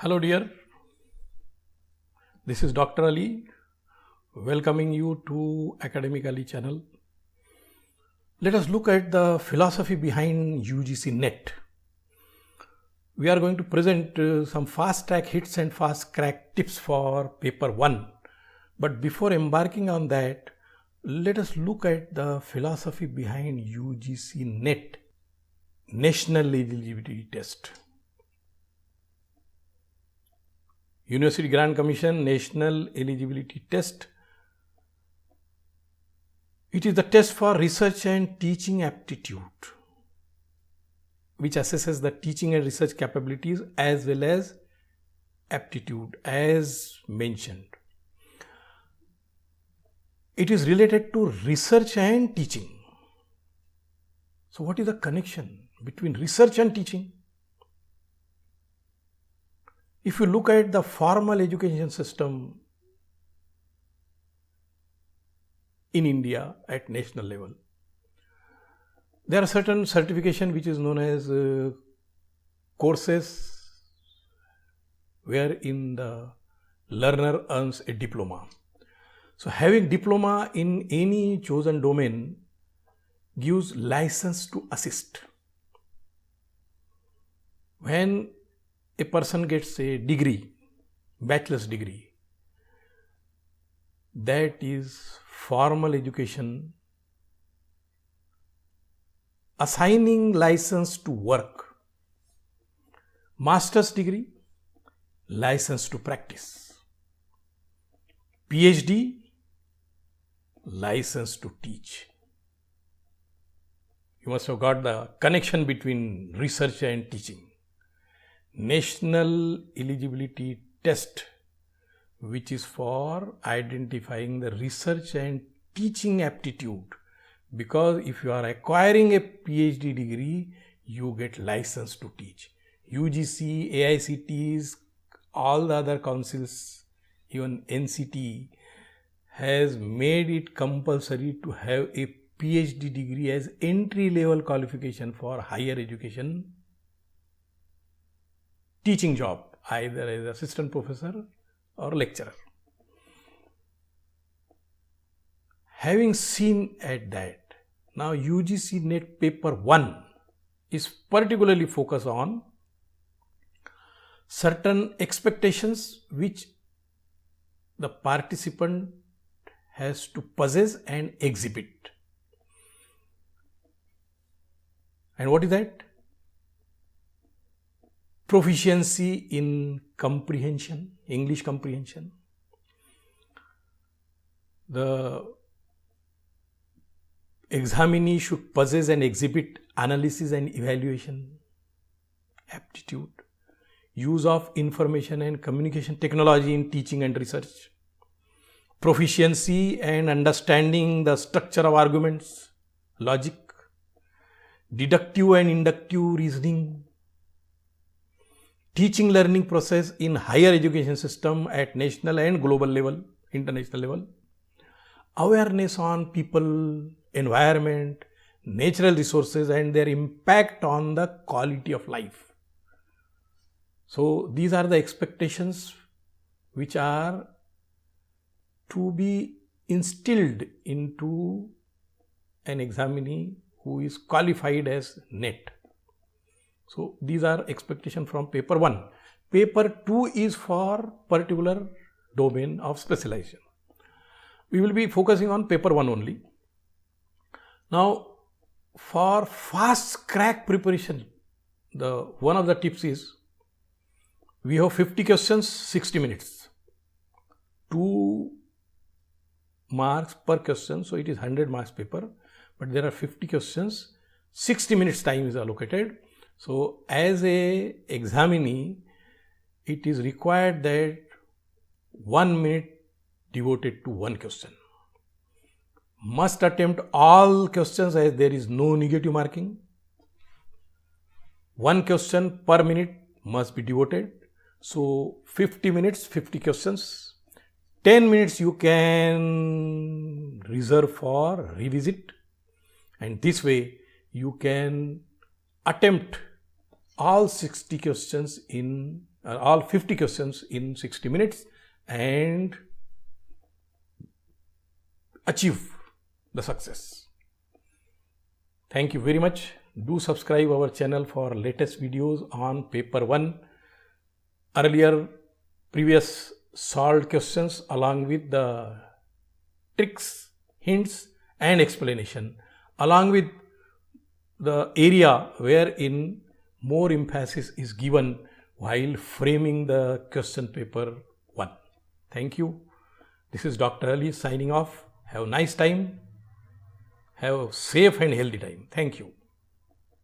Hello dear, this is Dr. Ali welcoming you to Academic Ali channel. Let us look at the philosophy behind UGC NET. We are going to present some fast track hits and fast crack tips for paper 1. But before embarking on that, let us look at the philosophy behind UGC NET, National Eligibility Test. University Grant Commission National Eligibility Test. It is the test for research and teaching aptitude, which assesses the teaching and research capabilities as well as aptitude as mentioned. It is related to research and teaching. So what is the connection between research and teaching? If you look at the formal education system in India at national level, there are certain certification which is known as courses wherein the learner earns a diploma. So having diploma in any chosen domain gives license to assist. When a person gets a degree, bachelor's degree, that is formal education assigning license to work. Master's degree, license to practice. PhD, license to teach. You must have got the connection between research and teaching. National Eligibility Test, which is for identifying the research and teaching aptitude, because if you are acquiring a PhD degree, you get license to teach. UGC, AICTEs, all the other councils, even NCT has made it compulsory to have a PhD degree as entry level qualification for higher education teaching job, either as assistant professor or lecturer. Having seen at that, now UGC NET paper 1 is particularly focused on certain expectations which the participant has to possess and exhibit. And what is that? Proficiency in comprehension, English comprehension. The examinee should possess and exhibit analysis and evaluation aptitude, use of information and communication technology in teaching and research, proficiency and understanding the structure of arguments, logic, deductive and inductive reasoning, teaching learning process in higher education system at national and global level, international level, awareness on people, environment, natural resources and their impact on the quality of life. So these are the expectations which are to be instilled into an examinee who is qualified as NET. So these are expectations from paper 1. Paper 2 is for particular domain of specialization. We will be focusing on paper 1 only. Now for fast crack preparation, one of the tips is we have 50 questions, 60 minutes. 2 marks per question, so it is 100 marks paper, but there are 50 questions, 60 minutes time is allocated. So as a examinee, it is required that 1 minute devoted to one question. Must attempt all questions as there is no negative marking. 1 question per minute must be devoted. So 50 minutes, 50 questions. 10 minutes you can reserve for revisit, and this way you can attempt all 60 questions in all 50 questions in 60 minutes and achieve the success. Thank you very much. Do subscribe our channel for latest videos on paper 1. Earlier previous solved questions along with the tricks, hints and explanation, along with the area wherein more emphasis is given while framing the question paper 1. Thank you. This is Dr. Ali signing off. Have a nice time. Have a safe and healthy time. Thank you.